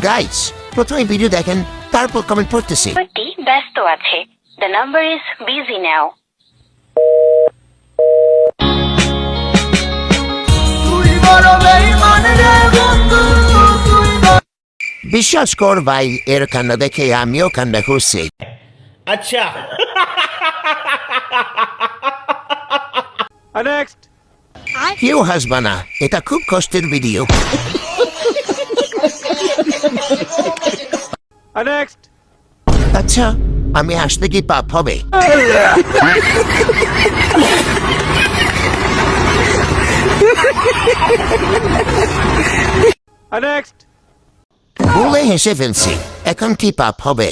Guys, প্রথমে video দেখেন, তারপর কমেন্ট পড়তেছি। নাম্বারটি ব্যস্ত আছে। The number is busy now. বিশ্বাস কর ভাই, এর কান্না দেখে আমিও কান্না করছি। अच्छा नेक्स्ट কেউ হাসবা না, এটা খুব কষ্টের ভিডিও। नेक्स्ट আচ্ছা, আমি হাসতে কি পাপ হবে? नेक्स्ट ভুলে হেসে ফেলছি, এখন কি পাপ হবে?